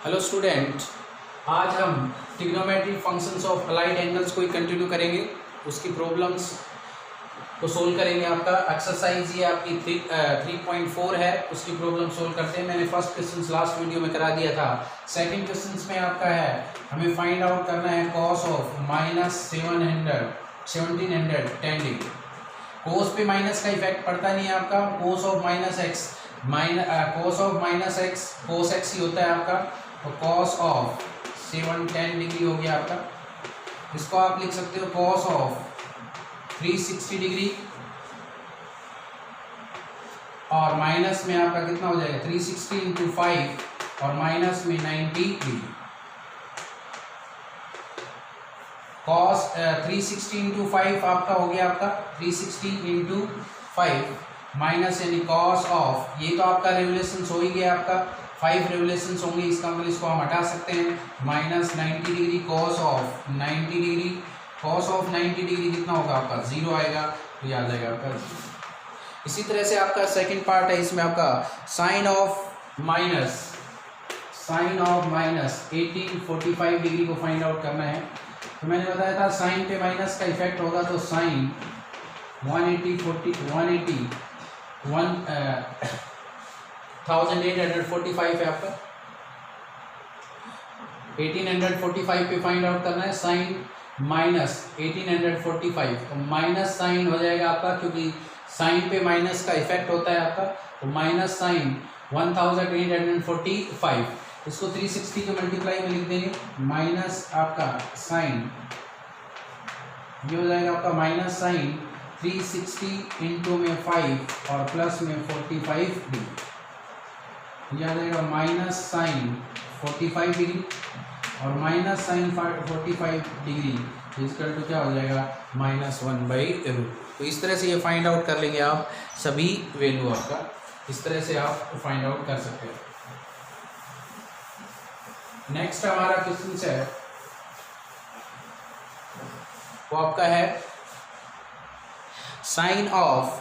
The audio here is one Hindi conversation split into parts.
हेलो स्टूडेंट, आज हम trigonometry functions of allied angles को ही कंटिन्यू करेंगे। उसकी प्रॉब्लम्स को सोल्व करेंगे। आपका एक्सरसाइज ये आपकी 3.4 है, उसकी प्रॉब्लम सोल्व करते हैं। मैंने फर्स्ट क्वेश्चन लास्ट वीडियो में करा दिया था। सेकंड क्वेश्चन में आपका है हमें फाइंड आउट करना है कॉस ऑफ -1710 डिग्री। कोस पे माइनस का इफेक्ट पड़ता नहीं है आपका। Cos of minus x cos x ही होता है आपका। तो कॉस ऑफ 710 डिग्री हो गया आपका। इसको आप लिख सकते हो कॉस ऑफ 360 डिग्री, और माइनस में आपका कितना हो जाएगा 360 इंटू 5 और माइनस में 90 डिग्री। कॉस 360 इंटू 5 आपका हो गया आपका 360 इंटू 5 माइनस यानी कॉस ऑफ, ये तो आपका रेवुलेशन हो ही गया आपका 5 रेवुलेशन होंगे। इसका मतलब इसको हम हटा सकते हैं। Minus 90 degree cos of 90 degree, cos of 90 degree कितना होगा आपका 0 आएगा, तो ये आ जाएगा आपका 0। इसी तरह से आपका सेकंड पार्ट है, इसमें आपका साइन ऑफ माइनस 1845 डिग्री को फाइंड आउट करना है। तो मैंने बताया था साइन पे माइनस का इफेक्ट होगा, तो साइन 1845 है आपका। 1845 पे फाइंड आउट करना है साइन माइनस 1845, तो माइनस साइन हो जाएगा आपका, क्योंकि साइन पे माइनस का इफेक्ट होता है आपका। तो माइनस साइन 1845, इसको 360 के मल्टीप्लाई में लिख देंगे। माइनस आपका साइन, ये हो जाएगा आपका माइनस साइन 360 इंटू में 5 और प्लस में 45 डिग्री, यह आ जाएगा माइनस साइन 45 डिग्री और minus sine 45 degree equal to क्या हो जाएगा -1/√। तो इस तरह से ये फाइंड आउट कर लेंगे आप सभी वैल्यू आपका, इस तरह से आप फाइंड आउट कर सकते हो। नेक्स्ट हमारा क्वेश्चन है वो आपका है साइन ऑफ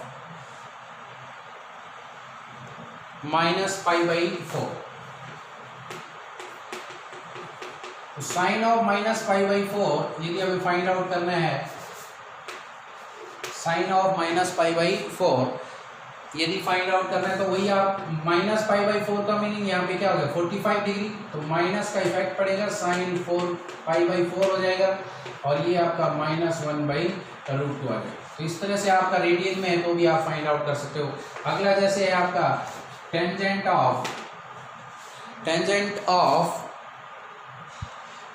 -π/4। साइन ऑफ -π/4 यदि हमें फाइंड आउट करना है, साइन ऑफ -π/4 यदि फाइंड आउट करना है, तो वही आप -π/4 का मीनिंग यहाँ पे क्या हो गया 45 डिग्री, तो माइनस का इफेक्ट पड़ेगा, साइन 4π/4 हो जाएगा और ये आपका -1/√2 आ जाएगा। तो इस तरह से आपका रेडियन में है तो भी आप फाइंड आउट कर सकते हो। अगला जैसे है आपका टेंजेंट ऑफ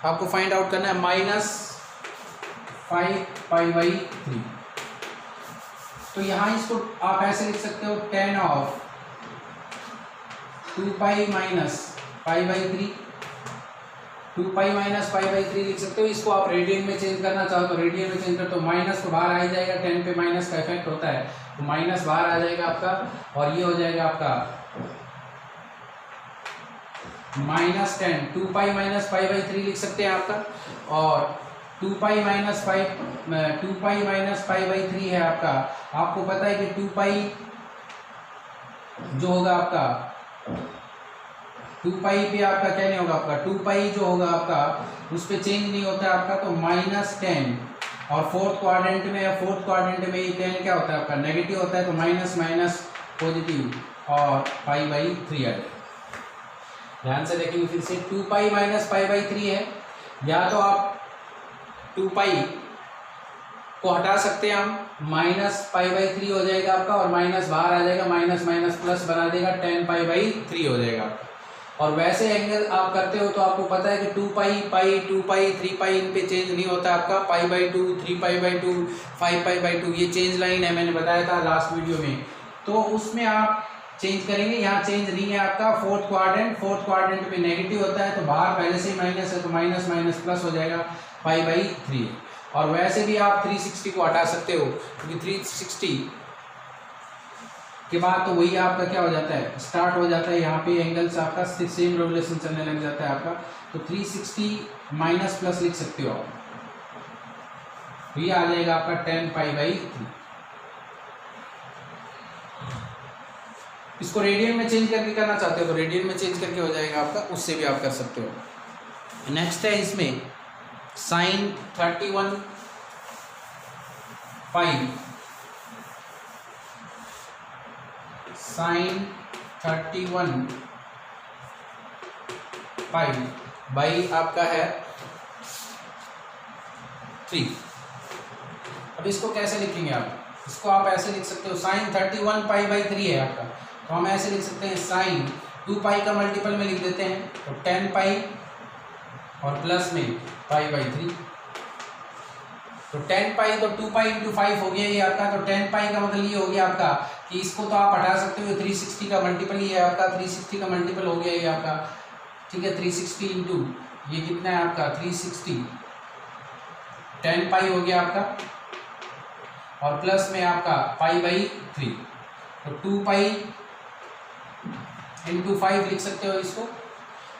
आपको फाइंड आउट करना है -5π/3। तो यहाँ इसको आप ऐसे लिख सकते हो tan ऑफ 2π माइनस π/3, 2π माइनस π/3 लिख सकते हो। इसको आप रेडियन में चेंज करना चाहो तो रेडियन में चेंज कर, तो माइनस तो बाहर आ ही जाएगा, 10 पे माइनस का इफेक्ट होता है तो माइनस बाहर आ जाएगा आपका, और ये हो जाएगा आपका -10, 2π माइनस π/3 लिख सकते हैं आपका, और 2π माइनस π/3 है आपका। आपको पता है कि 2π जो होगा आपका 2π पे आपका क्या नहीं होगा, आपका 2π जो होगा आपका उस पर चेंज नहीं होता है आपका, तो -10 और फोर्थ क्वाड्रेंट में ये 10 क्या होता है आपका नेगेटिव होता है, तो माइनस माइनस पॉजिटिव और π/3 आ जाए। ध्यान से देखेंगे फिर से 2π माइनस π/3 है, या तो आप 2π को हटा सकते हैं हम, -π/3 हो जाएगा आपका, और माइनस बाहर आ जाएगा, माइनस माइनस प्लस बना देगा 10π/3 हो जाएगा। और वैसे एंगल आप करते हो तो आपको पता है कि 2π 2π 3π इन पे चेंज नहीं होता आपका, π/2 3π/2 5π/2 ये चेंज लाइन है, मैंने बताया था लास्ट वीडियो में, तो उसमें आप चेंज करेंगे। यहाँ चेंज नहीं है आपका। फोर्थ क्वाड्रेंट में नेगेटिव होता है, तो बाहर पहले से ही माइनस है, तो माइनस माइनस प्लस हो जाएगा π/3। और वैसे भी आप 360 को हटा सकते हो, क्योंकि 360 के बाद तो वही आपका क्या हो जाता है स्टार्ट हो जाता है, यहाँ पे एंगल्स आपका सेम रेवुलेशन चलने लग जाता है आपका, तो 360 माइनस प्लस लिख सकते हो आप, तो ये आ जाएगा आपका 10π/3। इसको रेडियन में चेंज करके करना चाहते हो तो रेडियन में चेंज करके हो जाएगा आपका, उससे भी आप कर सकते हो। नेक्स्ट है इसमें sine 31 pi, sine 31 pi by आपका है 3। अब इसको कैसे लिखेंगे आप? इसको आप ऐसे लिख सकते हो, साइन 31 पाई बाई 3 है आपका, तो हम ऐसे लिख सकते हैं साइन 2 पाई का मल्टीपल में लिख देते हैं तो 10 पाई और प्लस में पाई बाई 3। तो 10 पाई तो 2 पाई इंटू 5 हो गया ये आपका, तो 10 पाई का मतलब ये हो गया आपका कि इसको तो आप हटा सकते हो, 360 का मल्टीपल ही है आपका, 360 का मल्टीपल हो गया ये आपका, ठीक है। 360 इंटू ये कितना है आपका 360, 10 पाई हो गया आपका, और प्लस में आपका पाई बाई 3, तो 2 पाई इंटू 5 लिख सकते हो इसको,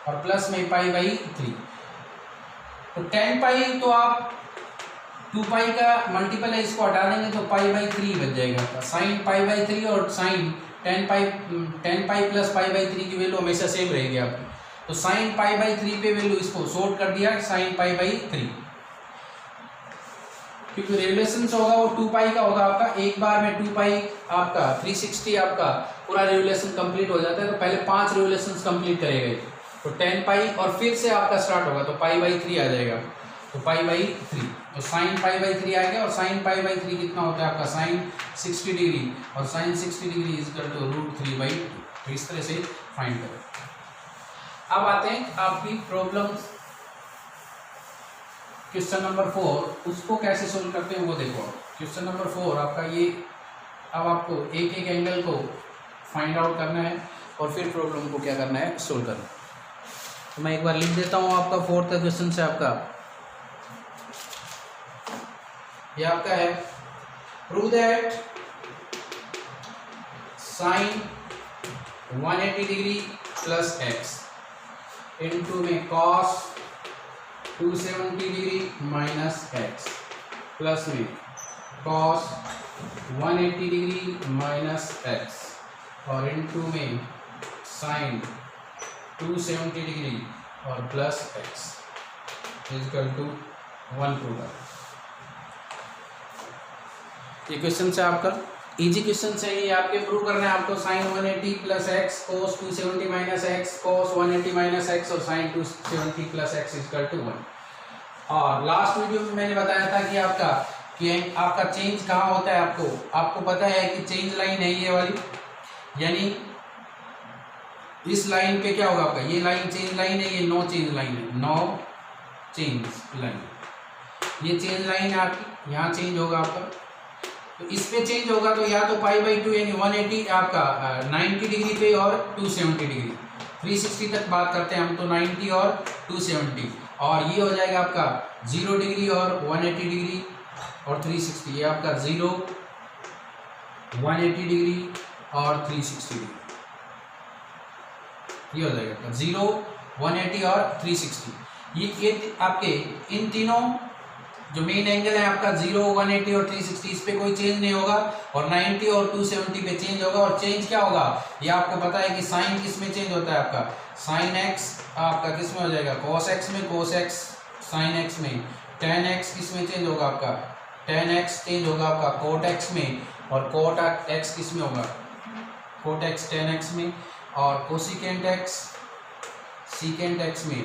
और प्लस में पाई बाई 3। तो 10 पाई तो आप 2 पाई का मल्टीपल है, इसको हटा देंगे तो पाई बाई 3 बच जाएगा आपका। साइन पाई बाई 3 और sine 10 pi plus pi by 3 की वैल्यू हमेशा सेम रहेगी आपकी। तो साइन पाई बाई 3 पे वैल्यू इसको शॉर्ट कर दिया साइन पाई बाई 3, क्योंकि रिलेशन होगा वो 2 पाई का होगा आपका। एक बार में 2 पाई आपका 360 आपका पूरा रिलेशन कंप्लीट हो जाता है, तो पहले 5 रिलेशन कंप्लीट करेगा तो 10 पाई और फिर से आपका स्टार्ट होगा तो पाई बाई 3 आ जाएगा, तो पाई बाई 3, तो साइन पाई बाई 3 आ गया। और साइन पाई बाई 3 कितना होता है आपका साइन 60 डिग्री, और sine 60 degree is equal to √3/2। तो इस तरह से फाइंड करें। अब आते हैं आपकी प्रॉब्लम क्वेश्चन नंबर 4, उसको कैसे सोल्व करते हैं वो देखो। क्वेश्चन नंबर 4 आपका ये, अब आपको एक एक एंगल को फाइंड आउट करना है और फिर प्रॉब्लम को क्या करना है सोल्व करना है। तो मैं एक बार लिख देता हूँ आपका 4th क्वेश्चन से आपका ये आपका है, prove that sine 180 degree plus x into में cos 270 degree minus x plus में कॉस 180 डिग्री माइनस एक्स और इंटू में साइन 270 डिग्री और plus x equal to 1 to 1। ये क्वेश्चन से आपका इजी क्वेश्चन है, ये आपके प्रूव करना है आपको। Sine 180 plus x cos 270 minus x cos 180 minus x और sine 270 plus x equal to 1। और लास्ट वीडियो में मैंने बताया था कि आपका चेंज कहाँ होता है। आपको पता है कि चेंज लाइन है ये वाली, यानी इस लाइन पे क्या होगा आपका, ये लाइन चेंज लाइन है, ये नो चेंज लाइन है, नो चेंज लाइन। ये चेंज लाइन है आपकी, यहाँ चेंज होगा आपका, तो इस पे चेंज होगा तो या तो पाई बाई 2 यानी 180 आपका 90 डिग्री पे और 270 डिग्री, 360 तक बात करते हैं हम, तो 90 और 270, और ये हो जाएगा आपका 0 डिग्री और 180 डिग्री और 360, ये आपका 0 180 डिग्री और 360 डिग्री, ये हो जाएगा आपका 0 180 और 360। ये आपके इन तीनों जो मेन एंगल है आपका 0 180 और 360, इस पे कोई चेंज नहीं होगा, और 90 और 270 पे चेंज होगा। और चेंज क्या होगा ये आपको पता है कि साइन किस में चेंज होता है आपका, साइन एक्स आपका किस में हो जाएगा, कॉस एक्स में, कॉस एक्स साइन एक्स में, टेन एक्स किस में चेंज होगा आपका, टेन एक्स चेंज होगा आपका कोट एक्स में, और कोट एक्स किस में होगा, कोट एक्स टेन एक्स में, और कोसिकेंट एक्स सीकेंट एक्स में,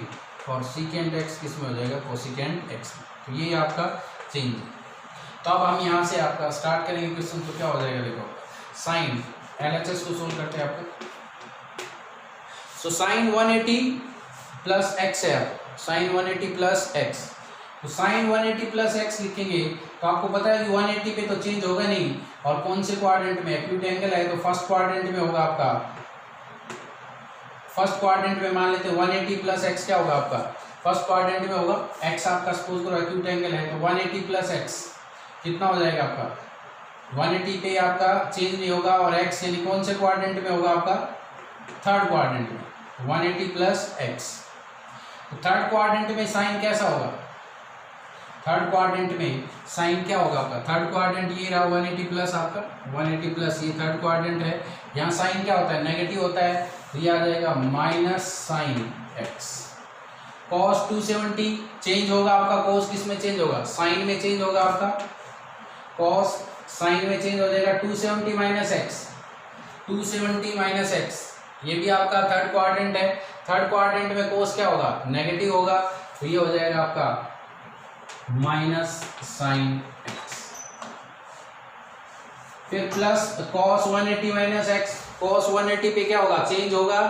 और सीकेंट एक्स किस में हो जाएगा, कोसिकेंट एक्स में। तो ये आपका चेंज है। तो अब हम यहाँ से आपका स्टार्ट करेंगे क्वेश्चन, तो क्या हो जाएगा देखो, साइन LHS को सोल्व करते हैं आपको। सो साइन 180 प्लस एक्स है, साइन 180 प्लस एक्स, तो साइन 180 प्लस एक्स लिखेंगे तो आपको पता है कि 180 पे तो चेंज होगा नहीं, और कौन से क्वाड्रेंट में, एक्यूट एंगल है तो फर्स्ट क्वाड्रेंट में होगा आपका, फर्स्ट क्वाड्रेंट में मान लेते हैं 180 प्लस एक्स क्या होगा आपका, फर्स्ट क्वाड्रेंट में होगा, एक्स आपका सपोज करो एक्यूट एंगल है तो 180 प्लस एक्स कितना हो जाएगा आपका, 180 पे आपका चेंज नहीं होगा, और एक्स यानी कौन से क्वाड्रेंट में होगा आपका, थर्ड क्वाड्रेंट में, 180 प्लस एक्स। तो थर्ड क्वाड्रेंट में साइन कैसा होगा, थर्ड क्वाड्रेंट में साइन क्या होगा आपका, थर्ड क्वाड्रेंट ये रहा 180 प्लस आपका, 180 प्लस ये थर्ड क्वाड्रेंट है, यहाँ साइन क्या होता है, नेगेटिव होता है, तो ये आ जाएगा minus sine x. Cos 270 change होगा आपका, कॉस किस में चेंज होगा, साइन में चेंज होगा आपका, कॉस साइन में चेंज हो जाएगा 270 माइनस एक्स, 270 माइनस एक्स। ये भी आपका थर्ड क्वाड्रेंट है, थर्ड क्वाड्रेंट में कॉस क्या होगा, नेगेटिव होगा, तो ये हो जाएगा आपका माइनस साइन एक्स। फिर plus cos 180 minus x, cos 180 पे क्या होगा, चेंज होगा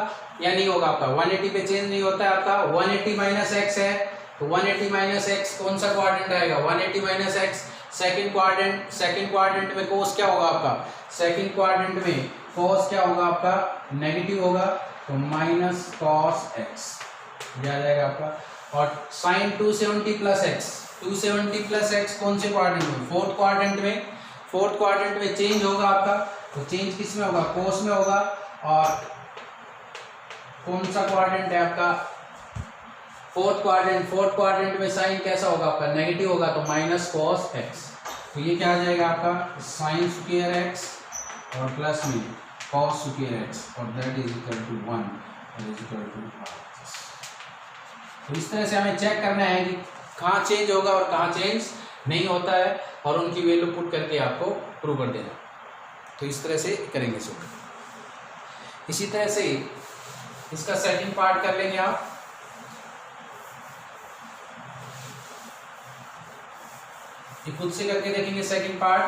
या नहीं होगा आपका, 180 पे चेंज नहीं होता है आपका, 180 माइनस एक्स है, तो 180 माइनस एक्स कौन सा क्वाड्रेंट आएगा, 180 minus x second quadrant, second quadrant में कॉस क्या होगा आपका, सेकंड क्वाड्रेंट में कॉस क्या होगा आपका, नेगेटिव होगा, तो माइनस कॉस एक्स आ जाएगा आपका। और sine 270 plus x, 270 plus x कौन से क्वाड्रेंट में, फोर्थ क्वाड्रेंट में, फोर्थ क्वाड्रेंट में चेंज होगा आपका, तो चेंज किस में होगा, कोस में होगा। और कौन सा क्वाड्रेंट है आपका, फोर्थ क्वाड्रेंट, फोर्थ क्वाड्रेंट में साइन कैसा होगा आपका, नेगेटिव होगा, तो माइनस कॉस एक्स। तो ये क्या आ जाएगा आपका साइन स्क्वायर एक्स और प्लस में कॉस स्क्वायर एक्स, और that is equal to 1 is equal to. तो इस तरह से हमें चेक करना है कि कहाँ चेंज होगा और कहाँ चेंज नहीं होता है, और उनकी वैल्यू पुट करके आपको प्रूव कर देना। तो इस तरह से करेंगे सर। इसी तरह से इसका सेकंड पार्ट कर लेंगे आप। ये खुद से करके देखेंगे सेकंड पार्ट।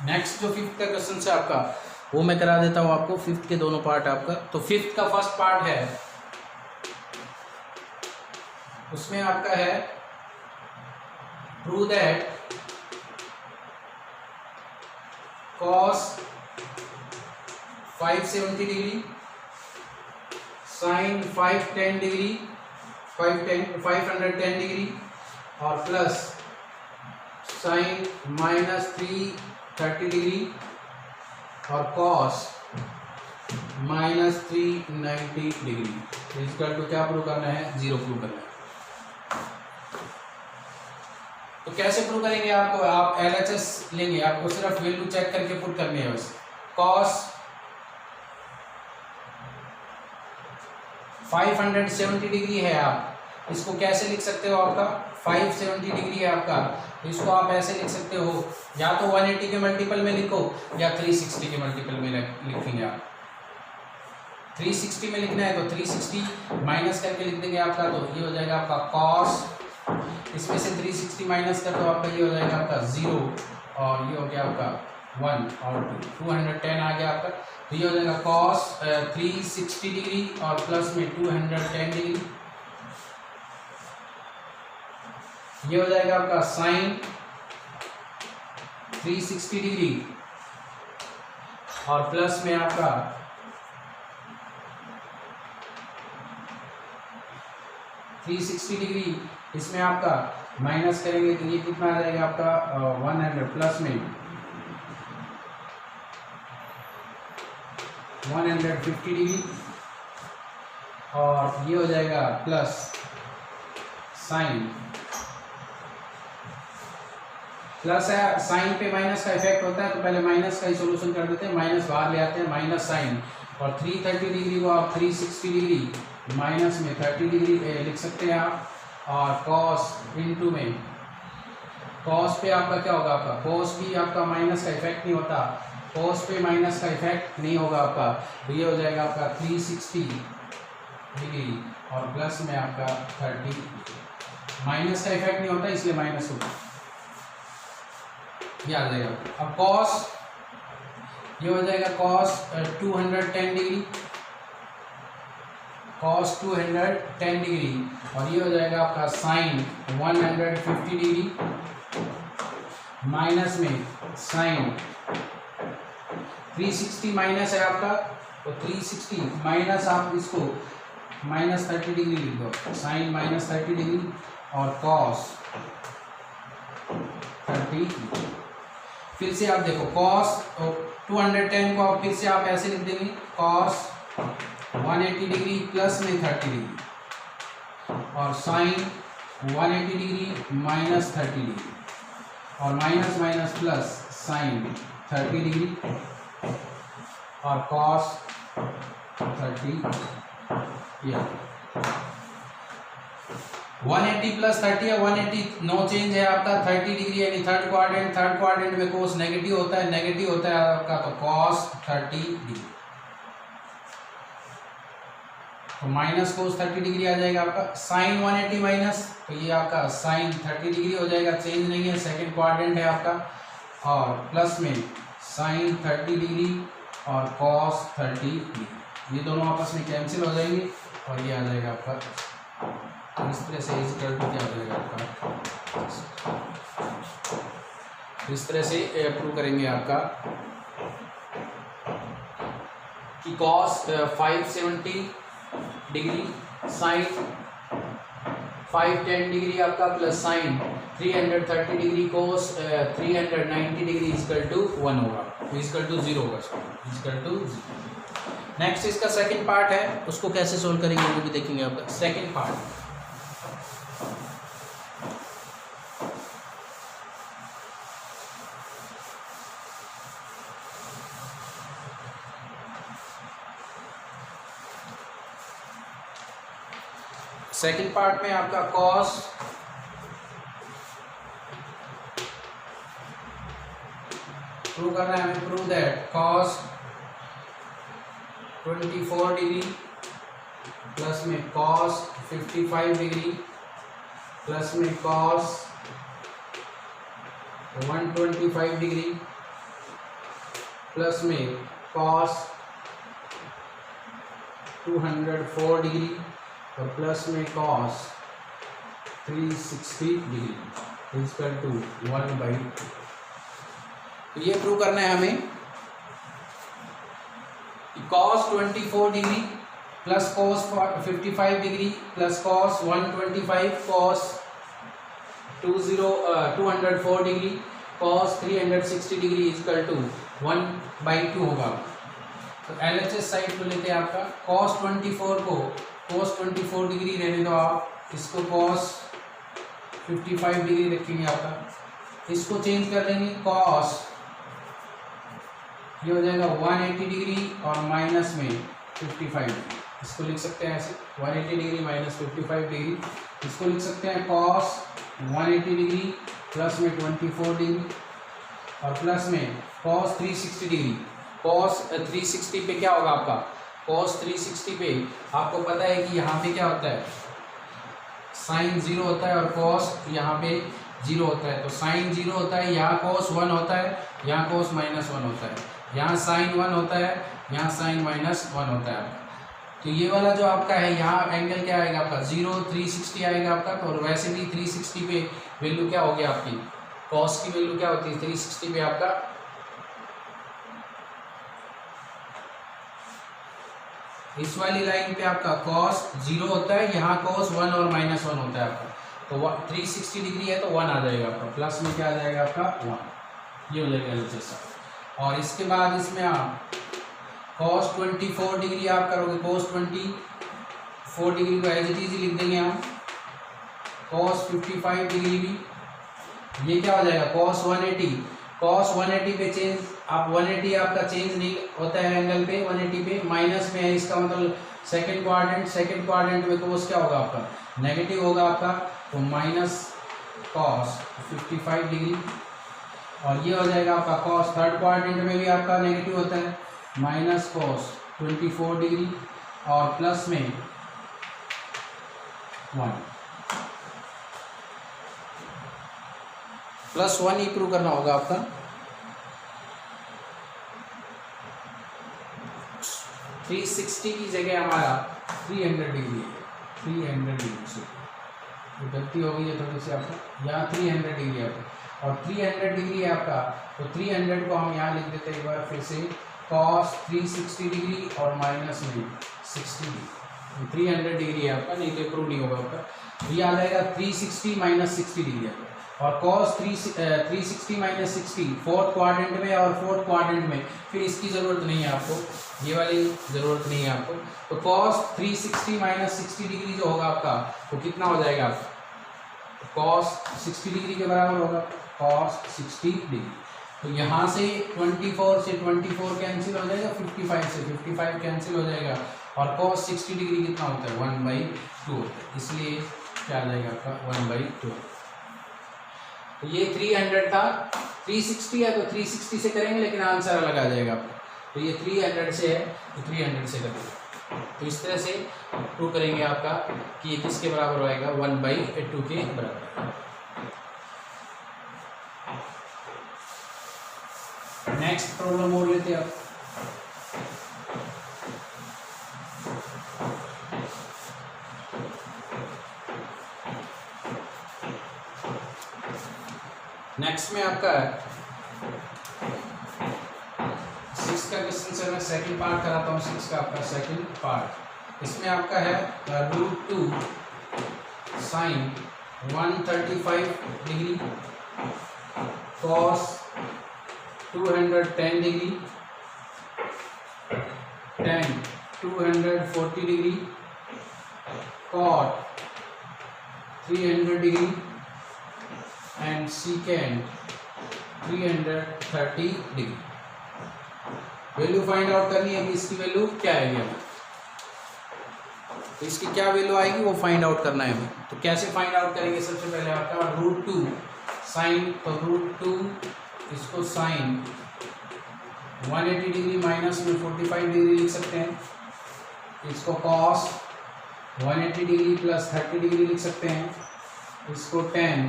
नेक्स्ट जो फिफ्थ का क्वेश्चन है आपका, वो मैं करा देता हूं आपको, फिफ्थ के दोनों पार्ट आपका। तो फिफ्थ का फर्स्ट पार्ट है, उसमें आपका है prove that cos 570 degree sin 510 degree 510 degree और प्लस sin माइनस 330 डिग्री और cos minus 390 degree. Equal to क्या प्रूव करना है, 0 प्रूव करना है। तो कैसे प्रूव करेंगे आपको, आप LHS लेंगे, आपको सिर्फ वैल्यू चेक करके पुट करनी है बस। cos 570 डिग्री है, आप इसको कैसे लिख सकते हो, आपका 570 डिग्री है आपका, तो इसको आप ऐसे लिख सकते हो, या तो 180 के मल्टीपल में लिखो या 360 के मल्टीपल में लिखेंगे आप। 360 में लिखना है तो 360 माइनस करके लिख देंगे आपका, तो ये हो जाएगा आपका cos, इसमें से 360 माइनस कर तो आपका ये हो जाएगा आपका 0, और ये हो गया आपका 1 और 210 आ गया आपका। तो ये हो जाएगा cos 360 डिग्री और प्लस में 210 डिग्री। ये हो जाएगा आपका sin 360 डिग्री और प्लस में आपका 360 डिग्री, इसमें आपका माइनस करेंगे तो ये कितना आ जाएगा आपका 100 प्लस में 150 डिग्री, और ये हो जाएगा प्लस साइन, प्लस है साइन पे माइनस का इफेक्ट होता है, तो पहले माइनस का ही सोल्यूशन कर देते हैं, माइनस बाहर ले आते हैं, माइनस साइन, और 330 डिग्री को आप 360 डिग्री माइनस में 30 डिग्री लिख सकते हैं आप, और cos इनटू में cos पे आपका क्या होगा, आपका cos भी आपका माइनस का इफेक्ट नहीं होता, cos पे माइनस का इफेक्ट नहीं होगा आपका, तो ये हो जाएगा आपका 360 डिग्री और प्लस में आपका 30, माइनस का इफेक्ट नहीं होता इसलिए माइनस होगा, ये आ जाएगा। अब cos ये हो जाएगा cos 210 डिग्री, cos 210 डिग्री, और ये हो जाएगा आपका sin 150 डिग्री माइनस में sin 360 माइनस है आपका, तो 360 माइनस आप इसको माइनस 30 डिग्री लिख दो, sin माइनस 30 डिग्री और cos 30। फिर से आप देखो cos 210 को आप फिर से आप ऐसे लिख देंगे, cos 180 डिग्री प्लस में 30 डिग्री और sin 180 डिग्री माइनस 30 डिग्री और minus minus plus sin 30 degree और कॉस 30 ये 180 प्लस 30 है, 180 नो चेंज है आपका, 30 डिग्री यानी थर्ड क्वाड्रेंट में कोस नेगेटिव होता है आपका, तो कॉस 30 डिग्री, तो माइनस कोस 30 डिग्री आ जाएगा आपका। साइन 180 माइनस, तो ये आपका साइन 30 डिग्री हो जाएगा, चेंज नहीं है, सेकंड क्वाड्रेंट है आपका, और प्लस में साइन 30 डिग्री और कॉस 30 डिग्री, ये दोनों आपस में कैंसिल हो जाएंगे और ये आ जाएगा आपका, तो इस तरह से इस इक्वल टू क्या हो जाएगा आपका, इस तरह से प्रूव करेंगे आपका कि कॉस 570 डिग्री, साइन 510 डिग्री आपका, plus sine 330 degree, cos 390 degree equal to 1 होगा, इक्वल टू 0 होगा, इक्वल टू 0। नेक्स्ट इसका सेकंड पार्ट है, उसको कैसे सोल्व करेंगे वो भी देखेंगे आपका। सेकंड पार्ट, सेकंड पार्ट में आपका कॉस प्रूव करना है हमें, prove that cos 24 degree plus में कॉस 55 डिग्री प्लस में कॉस 125 डिग्री प्लस में कॉस 204 डिग्री और प्लस में कॉस 360 डिग्री इक्वल टू 1/2। तो ये प्रूव करना है हमें cos 24 degree plus cos 55 degree plus cos 125 cos 204 degree cos 360 degree equal to 1/2 होगा। तो LHS साइड को लेते हैं आपका, कॉस 24 को कॉस 24 डिग्री रहने दो आप, इसको कॉस 55 डिग्री रखेंगे आपका, इसको चेंज कर देंगे, कॉस ये हो जाएगा 180 डिग्री और माइनस में 55 डिग्री, इसको लिख सकते हैं ऐसे 180 डिग्री माइनस 55 डिग्री, इसको लिख सकते हैं कॉस 180 डिग्री प्लस में 24 डिग्री और प्लस में कॉस 360 डिग्री। कॉस 360 पे क्या होगा आपका, कॉस 360 पे आपको पता है कि यहाँ पे क्या होता है, साइन 0 होता है और कॉस यहाँ पे 0 होता है, तो साइन 0 होता है, यहाँ कॉस 1 होता है, यहाँ कॉस -1 होता है, यहाँ साइन 1 होता है, यहाँ साइन -1 होता है आपका। तो ये वाला जो आपका है यहाँ एंगल क्या आएगा आपका 0 360 आएगा आपका, तो और वैसे भी 360 पे वैल्यू क्या होगी आपकी, कॉस की वैल्यू क्या होती है 360 पे आपका, इस वाली लाइन पे आपका कॉस 0 होता है, यहाँ कॉस 1 और -1 होता है आपका, तो 360 डिग्री है तो 1 आ जाएगा आपका, प्लस में क्या आ जाएगा आपका 1, ये हो जाएगा जैसा। और इसके बाद इसमें आप कॉस 24 डिग्री आप करोगे, कॉस 24 डिग्री को एज इट इज लिख देंगे हम, कॉस 55 डिग्री भी ये क्या हो जाएगा कॉस 180, कॉस 180 पे चेंज, आप 180 आपका चेंज नहीं होता है एंगल पे, 180 पे माइनस में है, इसका मतलब सेकंड क्वाड्रेंट में कॉस क्या होगा आपका नेगेटिव होगा आपका, तो माइनस कॉस 55 डिग्री और ये हो जाएगा आपका कॉस थर्ड क्वाड्रेंट में भी आपका नेगेटिव होता है, माइनस कॉस 24 डिग्री और प्लस में 1 प्लस 1 ही प्रूव करना होगा आपका। 360 की जगह हमारा 300 डिग्री है, 300 डिग्री से तो गलती हो गई है थोड़ी सी आपका, यहाँ 300 डिग्री है आपका और 300 डिग्री है आपका, तो 300 को हम यहाँ लिख देते हैं एक बार फिर से, कॉस 360 डिग्री और माइनस में 60 डिग्री, 300 डिग्री है आपका, नहीं तो प्रूव नहीं होगा आपका, ये आ जाएगा 360 माइनस 60 डिग्री आपका। और कॉस 360 माइनस 60 फोर्थ क्वाड्रेंट में और फोर्थ क्वाड्रेंट में, फिर इसकी ज़रूरत नहीं है आपको, ये वाली ज़रूरत नहीं है आपको, तो कॉस 360 माइनस 60 डिग्री जो होगा आपका वो कितना हो जाएगा आपका, कॉस 60 डिग्री के बराबर होगा, कॉस 60 डिग्री। तो यहाँ से 24 से 24 कैंसिल हो जाएगा, 55 से 55 कैंसिल हो जाएगा, और cos 60 डिग्री कितना होता है 1/2 होता है, इसलिए क्या आ जाएगा आपका 1/2। तो ये 300 था, 360 है तो 360 से करेंगे लेकिन आंसर अलग आ जाएगा आपका। तो ये 300 से है तो 300 से करेंगे। तो इस तरह से प्रूव करेंगे आपका कि ये किसके बराबर आएगा 1/2 के बराबर। नेक्स्ट प्रॉब्लम और लेते हैं आप। नेक्स्ट में आपका 6 का क्वेश्चन से मैं सेकंड पार्ट कराता हूँ। 6 का आपका सेकंड पार्ट, इसमें आपका है √2 sin 135 degree cos 210 degree tan 240 degree cot 300 degree and secant 330 degree. Value find out करनी है कि इसकी वैल्यू क्या आएगी हमें, तो इसकी क्या वैल्यू आएगी वो फाइंड आउट करना है हमें। तो कैसे फाइंड आउट करेंगे, सबसे पहले आपका √2 साइन, तो √2 इसको साइन 180 डिग्री माइनस में 45 डिग्री लिख सकते हैं, इसको cos 180 डिग्री प्लस 30 डिग्री लिख सकते हैं, इसको tan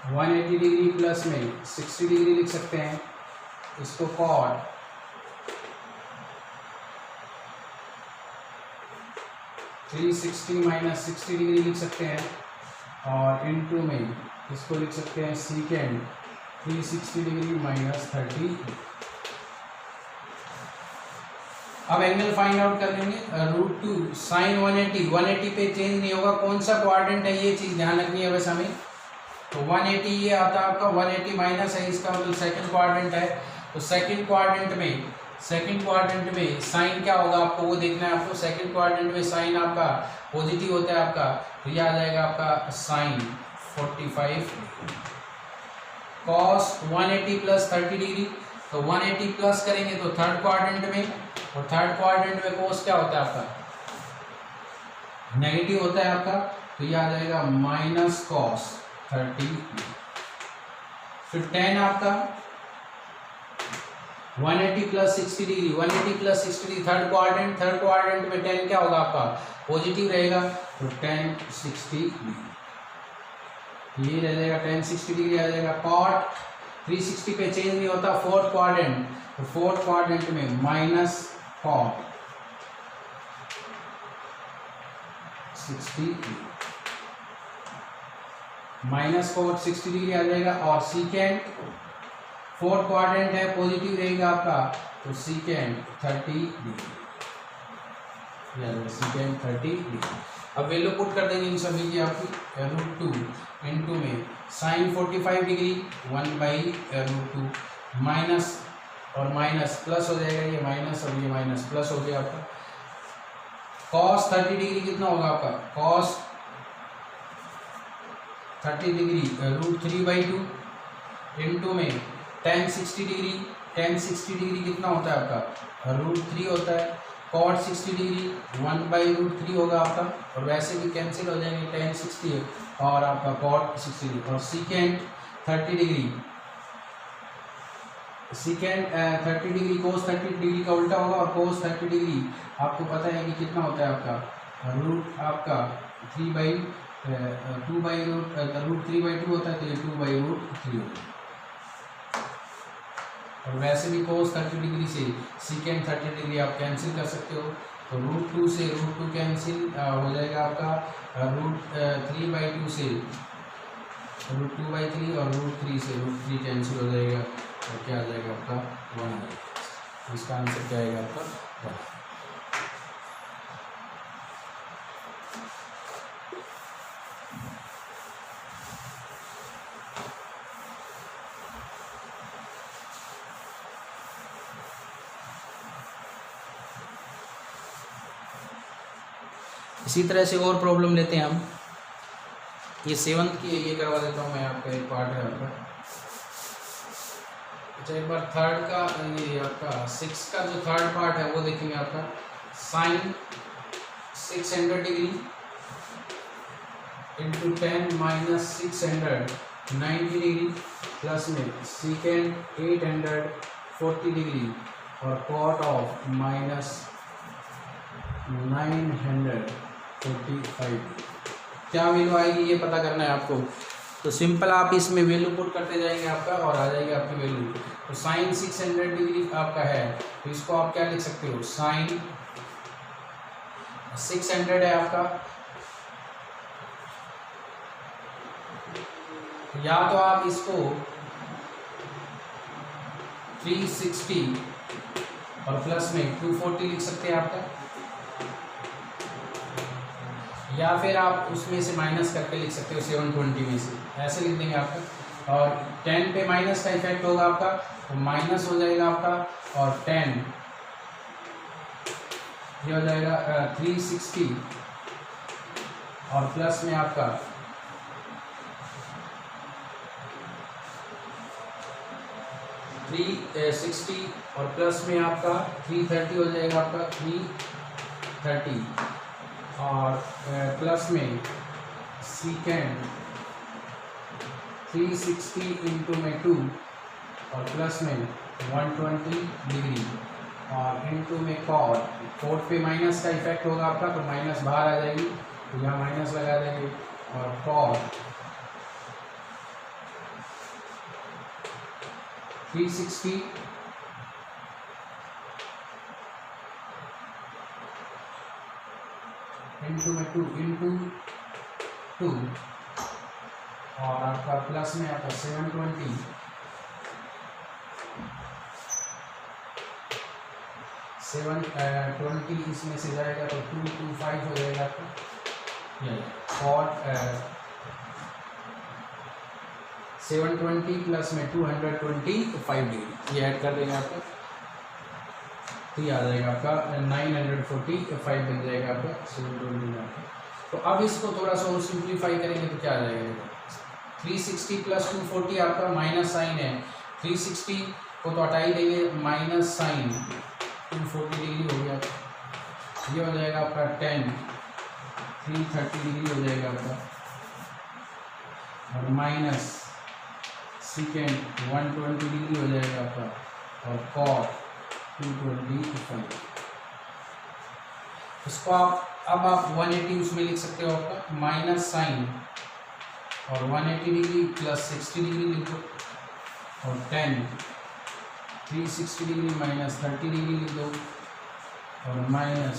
180 डिग्री प्लस में 60 डिग्री लिख सकते हैं, इसको cot 360 माइनस 60 डिग्री लिख सकते हैं, और इनटू में इसको लिख सकते हैं secant 360 डिग्री माइनस 30। अब एंगल फाइंड आउट कर लेंगे। √2 साइन 180 पे चेंज नहीं होगा, कौन सा क्वाड्रेंट है ये चीज ध्यान रखनी है बस हमें। तो 180 ये आता है आपका 180 माइनस है, इसका मतलब सेकंड क्वाड्रेंट है। तो सेकंड क्वाड्रेंट में साइन क्या होगा आपको वो देखना है। आपको सेकंड क्वाड्रेंट में साइन आपका पॉजिटिव होता है आपका, तो ये आ जाएगा आपका साइन 45 cos 180 प्लस 30 डिग्री। तो 180 प्लस करेंगे तो थर्ड क्वाड्रेंट में, और थर्ड क्वाड्रेंट में cos क्या होता है आपका नेगेटिव होता है आपका, तो ये आ जाएगा माइनस cos 30। फिर tan आपका 180 plus 60 degree, 180 plus 60 degree third quadrant में tan क्या होगा आपका पॉजिटिव रहेगा, तो tan 60 डिग्री ये रह जाएगा, tan 60 डिग्री आ जाएगा। cot 360 पे चेंज नहीं होता, फोर्थ क्वाड्रेंट, तो फोर्थ क्वाड्रेंट में minus cot 60 minus cot 60 degree आ जाएगा। और secant फोर्थ क्वाड्रेंट है पॉजिटिव रहेगा आपका, तो secant 30 डिग्री, secant 30 डिग्री। अब वैल्यू पुट कर देंगे इन सभी की आपकी। √2 इनटू में साइन 45 डिग्री 1/√2 माइनस और माइनस प्लस हो जाएगा, ये माइनस और ये माइनस प्लस हो गया आपका। cos 30 डिग्री कितना होगा आपका, cos 30 डिग्री √3/2 इनटू में tan 60 डिग्री कितना होता है आपका √3 होता है, cot 60 डिग्री 1/√3 होगा आपका, और वैसे भी कैंसिल हो जाएंगे tan 60 और आपका cot 60 डिग्री। और secant 30 डिग्री cos 30 डिग्री का उल्टा होगा, और cos 30 डिग्री आपको पता है कि कितना होता है आपका रूट आपका 3/2 होता है, तो ये 2/√3 होता है। और वैसे भी cos 30 डिग्री से secant 30 डिग्री आप कैंसिल कर सकते हो, तो √2 से √2 कैंसिल हो जाएगा आपका, √3/2 से √2/3 और √3 से √3 कैंसिल हो जाएगा, और क्या आ जाएगा आपका 1 आ जाएगा। इसका आंसर क्या आएगा आपका 1। इसी तरह से और प्रॉब्लम लेते हैं हम। ये 7th की ये करवा देता हूँ मैं आपका, एक पार्ट है आपका अच्छा एक बार थर्ड का ये आपका 6 का जो थर्ड पार्ट है वो देखेंगे आपका sine 600 degree into 10 minus 690 degree plus में सीकेंड 840 डिग्री और कॉट ऑफ माइनस 945। क्या वैल्यू आएगी ये पता करना है आपको। तो सिंपल आप इसमें वैल्यू पुट करते जाएंगे आपका और आ जाएगी आपकी वैल्यू। तो साइन 600 डिग्री आपका है तो इसको आप क्या लिख सकते हो, साइन 600 है आपका, या तो आप इसको 360 और प्लस में 240 लिख सकते हैं आपका, या फिर आप उसमें से माइनस करके लिख सकते हो 720 में से, ऐसे लिख देंगे आपका। और 10 पे माइनस का इफेक्ट होगा आपका तो माइनस हो जाएगा आपका, और 10 ये हो जाएगा 360 और प्लस में आपका 360 और प्लस में आपका 330 हो जाएगा आपका 330 और प्लस में सीकेंड 360 इंटू में 2 और प्लस में 120 डिग्री और इंटू में कॉट पे माइनस का इफेक्ट होगा आपका तो माइनस बाहर आ जाएगी तो यहाँ माइनस लगा देंगे और कॉट 360 इंटू में 2 इंटू 2 और आपका प्लस में आपका 720 720 इसमें से जाएगा तो 225 हो जाएगा आपका, और 720 प्लस में 225 डिग्री ये ऐड कर देंगे आपका तो ये आ जाएगा आपका 945 बन जाएगा आपका 720 में। तो अब इसको थोड़ा सा और सिंप्लीफाई करेंगे तो क्या आ जाएगा, 360 प्लस 240 आपका माइनस साइन है, 360 को तो हटा ही देंगे, माइनस साइन 240 डिग्री हो गया, ये हो जाएगा आपका 10 330 डिग्री हो जाएगा आपका, और माइनस सीकेंड 120 डिग्री हो जाएगा आपका, और कॉट 225। इसको अब आप 180 उसमें लिख सकते हो आपका, माइनस साइन और 180 डिग्री प्लस 60 डिग्री लिख दो, और 10 360 डिग्री माइनस 30 डिग्री लिख दो, और माइनस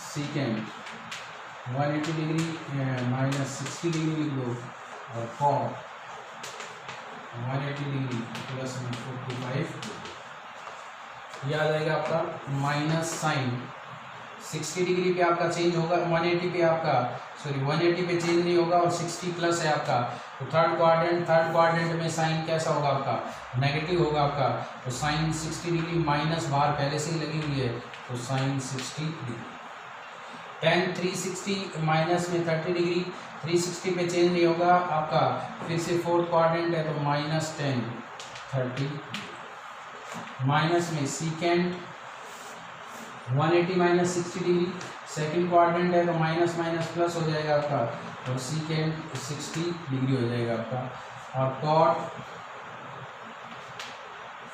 सीकेंड 180 डिग्री माइनस 60 डिग्री लिख दो, और कॉट 180 डिग्री प्लस में 45 ये आ जाएगा आपका, माइनस साइन 60 डिग्री पे आपका चेंज होगा, 180 पे आपका 180 पे चेंज नहीं होगा, और 60 प्लस है आपका तो थर्ड क्वाड्रेंट में साइन कैसा होगा आपका, नेगेटिव होगा आपका, तो साइन 60 डिग्री माइनस बाहर पहले से ही लगी हुई है तो साइन 60 डिग्री, 10 360 माइनस में 30 डिग्री, 360 पे चेंज नहीं होगा आपका, फिर से फोर्थ क्वाड्रेंट है तो माइनस 10 30 माइनस में सीकेंड 180 माइनस 60 डिग्री, सेकंड क्वाड्रेंट है तो माइनस माइनस प्लस हो जाएगा आपका, और सीकेंड 60 डिग्री हो जाएगा आपका, और कॉट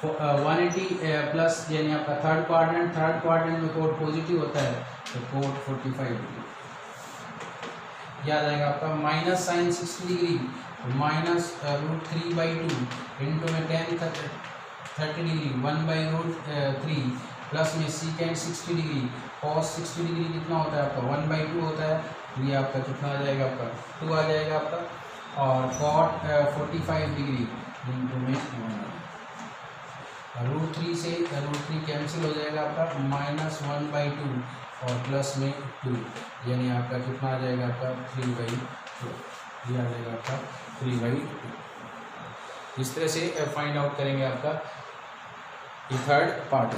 180 प्लस यानी आपका थर्ड क्वाड्रेंट में कोट पॉजिटिव होता है तो कोट 45 डिग्री याद आएगा आपका, minus sine 60 degree minus √3/2 into में 10 30 डिग्री 1/√3 प्लस में सीकेंड 60 डिग्री कॉस 60 डिग्री कितना होता है आपका 1/2 होता है, ये आपका कितना आ जाएगा आपका 2 आ जाएगा आपका, और कॉट 45 डिग्री इंटू में √3 से √3 कैंसिल हो जाएगा आपका, माइनस 1/2 और प्लस में 2 यानी आपका कितना आ जाएगा आपका 3/2 ये आ जाएगा आपका 3/2। इस तरह से फाइंड आउट करेंगे आपका ये थर्ड पार्ट।